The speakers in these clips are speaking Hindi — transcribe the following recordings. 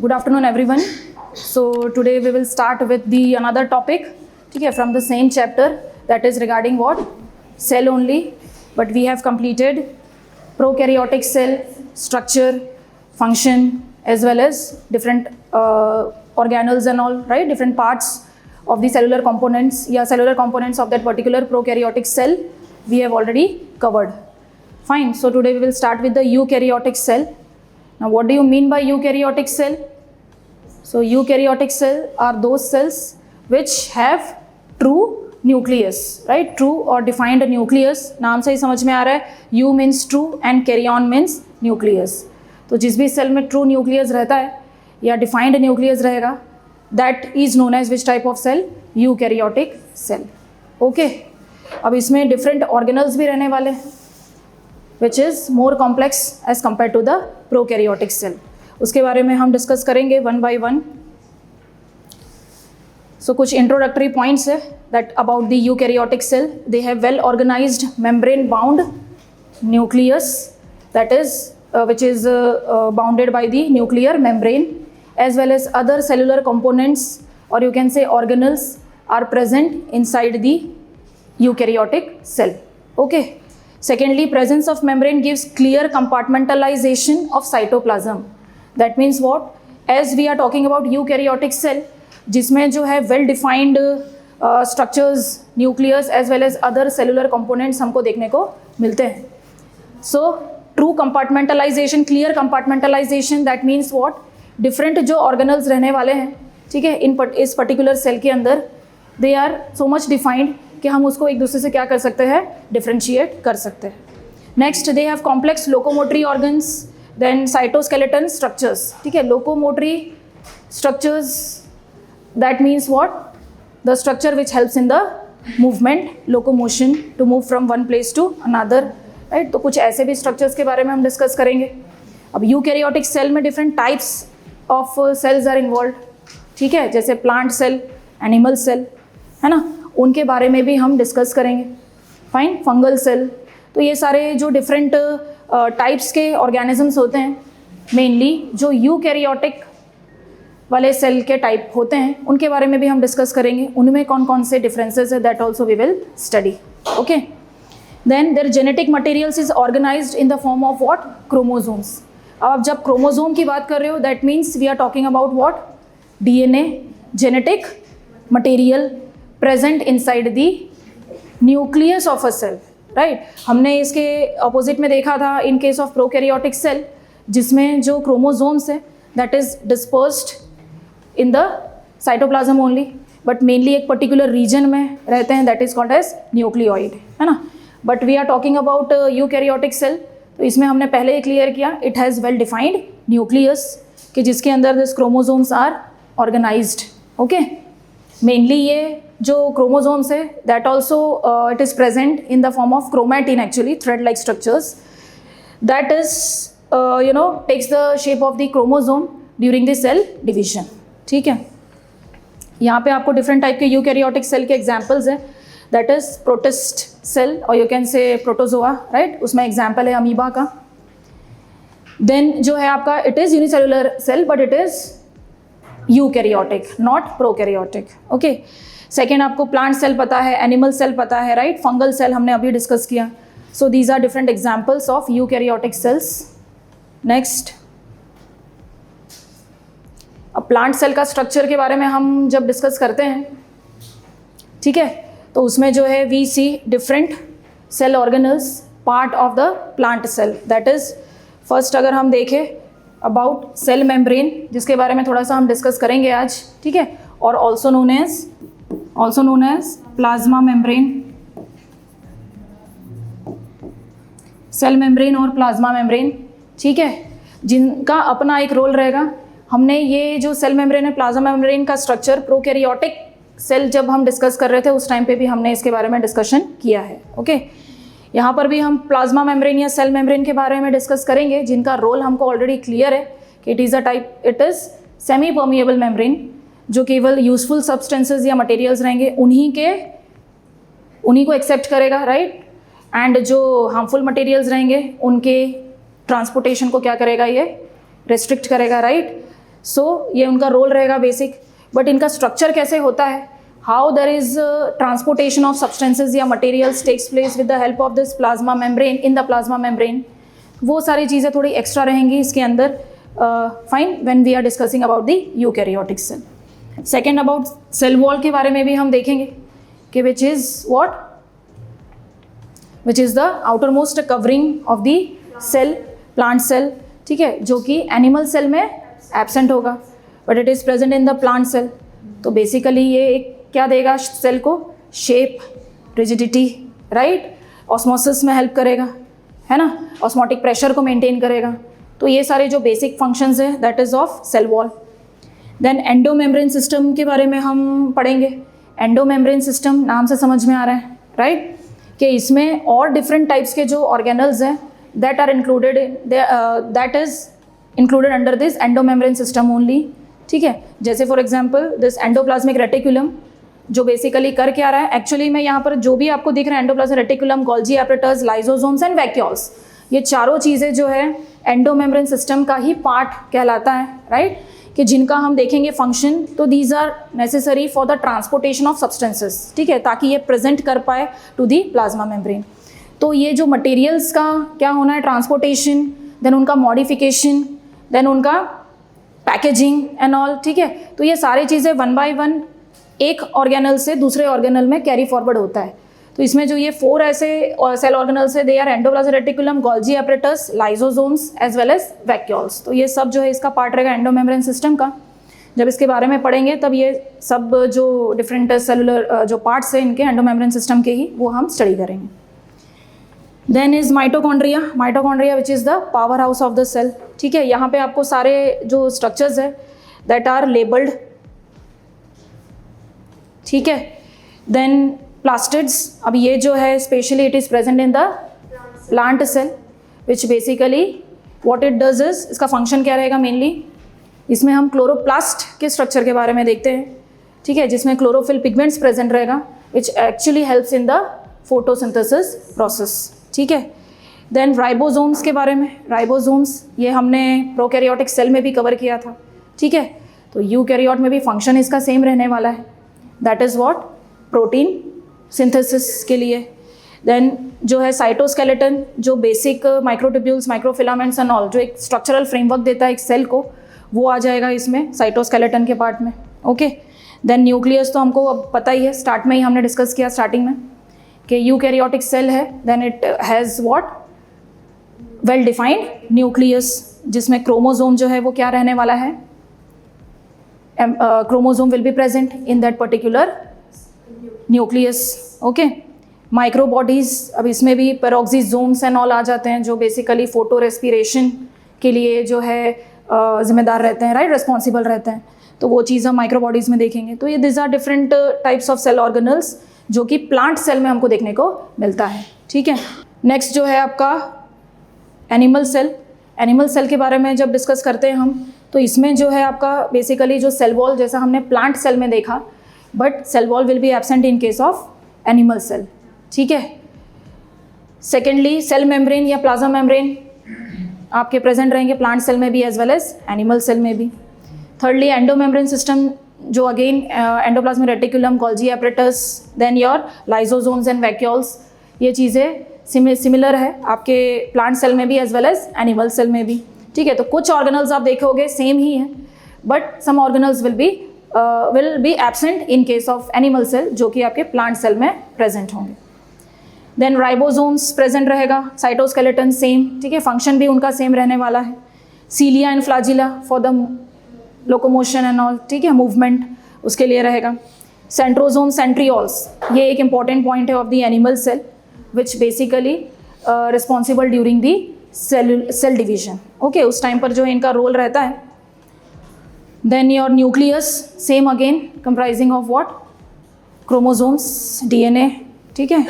Good afternoon, everyone. So today we will start with the another topic, okay, from the same chapter, that is regarding what? Cell only. But we have completed prokaryotic cell structure, function, as well as different organelles and all, right? Different parts of the cellular components, cellular components of that particular prokaryotic cell we have already covered. Fine. So today we will start with the eukaryotic cell. Now, what do you mean by eukaryotic cell? So, eukaryotic cell are those cells which have true nucleus, right? True or defined nucleus. नाम से ही समझ में आ रहा है. U means true and karyon means nucleus. तो जिस भी सेल में true nucleus रहता है या defined nucleus रहेगा, that is known as which type of cell? Eukaryotic cell. Okay. अब इसमें different organelles भी रहने वाले हैं, which is more complex as compared to the prokaryotic cell. उसके बारे में हम डिस्कस करेंगे वन बाय वन. सो कुछ इंट्रोडक्टरी पॉइंट्स है that about the eukaryotic cell. They have well organised membrane bound nucleus that is which is bounded by the nuclear membrane, as well as other cellular components or you can say organelles are present inside the eukaryotic cell. Okay. Secondly, presence of membrane gives clear compartmentalization of cytoplasm. That means what? As we are talking about eukaryotic cell, जिसमें जो है well defined structures, nucleus as well as other cellular components हमको देखने को मिलते हैं. So true compartmentalization, clear compartmentalization, that means what? Different जो organelles रहने वाले हैं, ठीक है, इस particular cell के अंदर they are so much defined कि हम उसको एक दूसरे से क्या कर सकते हैं? डिफ्रेंशिएट कर सकते हैं. Next, they have complex locomotory organs, then cytoskeleton structures. ठीक है, locomotory structures that means what? The structure which helps in the movement, locomotion, to move from one place to another, right. तो कुछ ऐसे भी स्ट्रक्चर्स के बारे में हम डिस्कस करेंगे. अब यूकैरियोटिक सेल में different types of cells are involve, ठीक है, जैसे प्लांट सेल, एनिमल सेल, है ना, उनके बारे में भी हम डिस्कस करेंगे. फाइन. Fungal cell. तो ये सारे जो डिफरेंट टाइप्स के ऑर्गेनिजम्स होते हैं, मेनली जो यूकैरियोटिक वाले सेल के टाइप होते हैं, उनके बारे में भी हम डिस्कस करेंगे. उनमें कौन कौन से डिफरेंसेस है, that also we will study. Okay. Then their genetic materials is organized in the form of what? Chromosomes. अब आप जब क्रोमोजोम की बात कर रहे हो, that means we are talking about what? DNA, genetic material present inside the nucleus of a cell, right? हमने इसके ऑपोजिट में देखा था in case of prokaryotic cell, जिसमें जो क्रोमोसोम्स है that is dispersed in the cytoplasm only, but mainly एक particular region में रहते हैं, that is called as nucleoid, है ना. But we are talking about eukaryotic cell, तो इसमें हमने पहले ही क्लियर किया, it has well defined nucleus, कि जिसके अंदर this chromosomes are organized. Okay. Mainly ये जो क्रोमोसोम्स है that also it is present in the form of chromatin, actually thread like structures, that is takes the shape of the chromosome during the cell division. ठीक है, यहाँ पे आपको डिफरेंट टाइप के यूकैरियोटिक सेल के एग्जांपल्स है, दैट इज प्रोटिस्ट सेल और you can say protozoa, right. उसमें एग्जाम्पल है अमीबा का. देन जो है आपका it is unicellular cell but it is eukaryotic, not prokaryotic. Okay. Second, आपको प्लांट सेल पता है, एनिमल सेल पता है, राइट. फंगल सेल हमने अभी डिस्कस किया. So these are different examples of eukaryotic cells. Next, अब प्लांट सेल का स्ट्रक्चर के बारे में हम जब डिस्कस करते हैं, ठीक है, तो उसमें जो है we see different cell organelles part of the plant cell. That is first अगर हम देखें अबाउट सेल मेम्ब्रेन, जिसके बारे में थोड़ा सा हम डिस्कस करेंगे आज, ठीक है, और also known as plasma membrane. Cell membrane और प्लाज्मा मेम्ब्रेन, ठीक है, जिनका अपना एक रोल रहेगा. हमने ये जो सेल मेम्ब्रेन है, प्लाज्मा मेम्ब्रेन का स्ट्रक्चर प्रोकैरियोटिक सेल जब हम डिस्कस कर रहे थे उस टाइम पे भी हमने इसके बारे में डिस्कशन किया है. ओके. यहाँ पर भी हम प्लाज्मा मेम्ब्रेन या सेल मेम्ब्रेन के बारे में डिस्कस करेंगे, जिनका रोल हमको ऑलरेडी क्लियर है कि it is a type, it is semi permeable membrane, जो केवल यूजफुल सब्सटेंसेस या मटेरियल्स रहेंगे उन्हीं को एक्सेप्ट करेगा, राइट. एंड जो हार्मफुल मटेरियल्स रहेंगे उनके ट्रांसपोर्टेशन को क्या करेगा, ये रेस्ट्रिक्ट करेगा, राइट. सो ये उनका रोल रहेगा बेसिक। बट इनका स्ट्रक्चर कैसे होता है, how there is transportation of substances या materials takes place with the help of this plasma membrane in the plasma membrane, वो सारी चीज़ें थोड़ी एक्स्ट्रा रहेंगी इसके अंदर, fine, when we are discussing about the eukaryotic cell. Second about cell wall के बारे में भी हम देखेंगे कि which is what, which is the outer most covering of the cell, plant cell, ठीक है, जो कि एनिमल सेल में एब्सेंट होगा but it is present in the plant cell. तो बेसिकली ये एक क्या देगा सेल को, शेप, रिजिडिटी, राइट, ऑस्मोसिस में हेल्प करेगा, है ना, ऑस्मोटिक प्रेशर को मेंटेन करेगा। तो ये सारे जो बेसिक फंक्शंस है that is of cell wall. Then endomembrane system के बारे में हम पढ़ेंगे। एंडोमेम्ब्रेन सिस्टम नाम से समझ में आ रहा है, राइट, कि इसमें और डिफरेंट टाइप्स के जो ऑर्गेनल्स हैं that are included, that is included under this endomembrane system only, ठीक है। जैसे for example this endoplasmic reticulum जो बेसिकली कर क्या रहा है, एक्चुअली में यहाँ पर जो भी आपको दिख रहा है endoplasmic reticulum, Golgi apparatus, lysosomes and vacuoles, ये चारों चीज़ें जो है एंडोमेम्ब्रेन सिस्टम का ही पार्ट कहलाता है, राइट, कि जिनका हम देखेंगे फंक्शन, तो these are necessary for the transportation of substances, ठीक है, ताकि ये प्रेजेंट कर पाए टू दी प्लाज्मा मेम्ब्रेन। तो ये जो मटेरियल्स का क्या होना है, ट्रांसपोर्टेशन, देन उनका मॉडिफिकेशन, देन उनका पैकेजिंग एंड ऑल, ठीक है। तो ये सारी चीज़ें वन बाय वन एक ऑर्गेनल से दूसरे ऑर्गेनल में कैरी फॉरवर्ड होता है। तो इसमें जो ये 4 ऐसे सेल ऑर्गेनल्स है, they are endoplasmic reticulum, Golgi apparatus, lysosomes as well as vacuoles. तो ये सब जो है इसका पार्ट रहेगा एंडोमेम्ब्रेन सिस्टम का। जब इसके बारे में पढ़ेंगे तब ये सब जो डिफरेंट सेलुलर जो पार्ट्स हैं इनके एंडोमेम्ब्रेन सिस्टम के ही, वो हम स्टडी करेंगे। Then is mitochondria, mitochondria which is the power house of the cell, ठीक है। यहाँ पे आपको सारे जो स्ट्रक्चर्स है दैट आर लेबल्ड, ठीक है। देन प्लास्टिड्स, अब ये जो है specially it is present in the plant cell which basically what it does is, इसका फंक्शन क्या रहेगा मेनली, इसमें हम क्लोरोप्लास्ट के स्ट्रक्चर के बारे में देखते हैं, ठीक है, जिसमें क्लोरोफिल पिगमेंट्स प्रेजेंट रहेगा which actually helps in the photosynthesis process, ठीक है। देन राइबोसोम्स के बारे में, राइबोसोम्स ये हमने प्रोकैरियोटिक सेल में भी कवर किया था, ठीक है। तो यूकैरियोट में भी फंक्शन इसका सेम रहने वाला है, that is what, protein synthesis के लिए। देन जो है साइटोस्केलेटन, जो basic microtubules, microfilaments and all, जो एक स्ट्रक्चरल फ्रेमवर्क देता है एक सेल को, वो आ जाएगा इसमें साइटोस्केलेटन के पार्ट में, ओके। देन न्यूक्लियस तो हमको अब पता ही है, स्टार्ट में ही हमने डिस्कस किया स्टार्टिंग में कि यूकैरियोटिक सेल है, then it has what, well defined nucleus, जिसमें क्रोमोसोम जो है वो क्या रहने वाला है, chromosome will be present in that particular nucleus, okay. Microbodies, अब इसमें भी पेरोक्सिसोम्स एंड ऑल आ जाते हैं जो बेसिकली फोटो रेस्पिरेशन के लिए जो है जिम्मेदार रहते हैं, राइट, रिस्पॉन्सिबल रहते हैं। तो वो चीज़ हम माइक्रोबॉडीज़ में देखेंगे। तो ये this are different types of cell organelles जो कि प्लांट सेल में हमको देखने को मिलता है, ठीक है। नेक्स्ट जो है आपका एनिमल सेल। एनिमल सेल के बारे में जब डिस्कस करते हैं हम, तो इसमें जो है आपका बेसिकली जो सेल वॉल, जैसा हमने प्लांट सेल में देखा, but cell wall will be absent in case of animal cell, ठीक है। सेकेंडली सेल मेम्ब्रेन या प्लाज्मा मेम्ब्रेन आपके प्रेजेंट रहेंगे प्लांट सेल में भी as well as animal cell में भी। थर्डली एंडोमेम्ब्रेन सिस्टम, जो again endoplasmic reticulum, Golgi apparatus, then your lysosomes and vacuoles, ये चीज़ें सिमिलर है आपके प्लांट सेल में भी as well as animal cell में भी, ठीक है। तो कुछ ऑर्गेनल्स आप देखोगे सेम ही हैं, but some organelles will be absent in case of animal cell, जो कि आपके प्लांट सेल में प्रेजेंट होंगे। देन राइबोसोम्स प्रेजेंट रहेगा, साइटोस्केलेटन सेम, ठीक है, फंक्शन भी उनका सेम रहने वाला है। Cilia and flagella for the locomotion and all, ठीक है, मूवमेंट उसके लिए रहेगा। सेंट्रोसोम, सेंट्रियोल्स, ये एक इंपॉर्टेंट पॉइंट है of the animal cell which basically responsible during the cell division, okay, उस टाइम पर जो इनका रोल रहता है। Then your nucleus same again, comprising of what, chromosomes, DNA, ठीक है।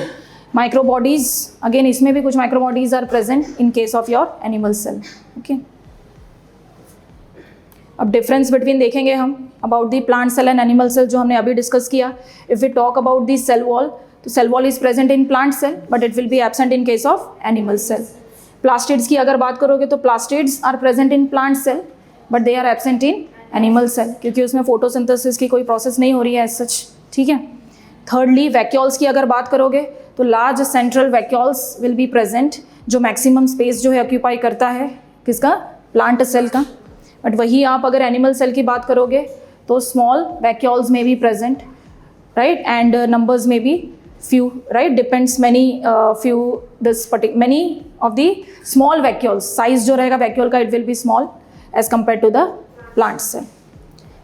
माइक्रोबॉडीज, अगेन इसमें भी कुछ microbodies are present in case of your animal cell, okay. अब डिफरेंस बिटवीन देखेंगे हम about the plant cell and animal cell, जो हमने अभी डिस्कस किया। If we talk about the cell wall, तो cell wall is present in plant cell but it will be absent in case of animal cell. Plastids की अगर बात करोगे तो plastids are present in plant cell but they are absent in animal cell, क्योंकि उसमें फोटोसिंथेसिस की कोई प्रोसेस नहीं हो रही है एज सच, ठीक है। थर्डली वैक्यूल्स की अगर बात करोगे तो large central vacuoles will be present, जो मैक्सिमम स्पेस जो है ऑक्यूपाई करता है किसका, प्लांट सेल का। बट वही आप अगर एनिमल सेल की बात करोगे तो स्मॉल वैक्यूल्स में be present, right, and numbers में B few, right, depends many few this particular many of the small vacuoles, size जो रहेगा vacuole का it will be small as compared to the plant cell.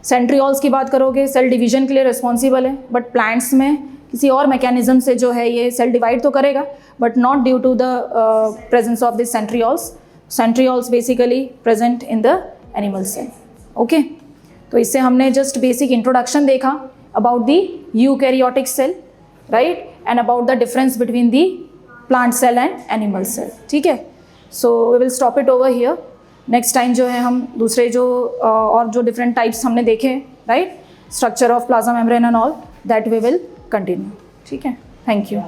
Centrioles की बात करोगे सेल डिवीजन के लिए रिस्पॉन्सिबल है, बट प्लांट्स में किसी और मैकेनिज्म से जो है ये सेल डिवाइड तो करेगा but not due to the presence of this centrioles. Centrioles basically present in the animal cell. Okay, तो इससे हमने जस्ट बेसिक इंट्रोडक्शन देखा about the eukaryotic cell, right, and about the difference between the plant cell and animal cell. ठीक है, so we will stop it over here. Next time जो है हम दूसरे जो और जो डिफरेंट टाइप्स हमने देखे, right, structure of plasma membrane and all, that we will continue. ठीक है, थैंक यू.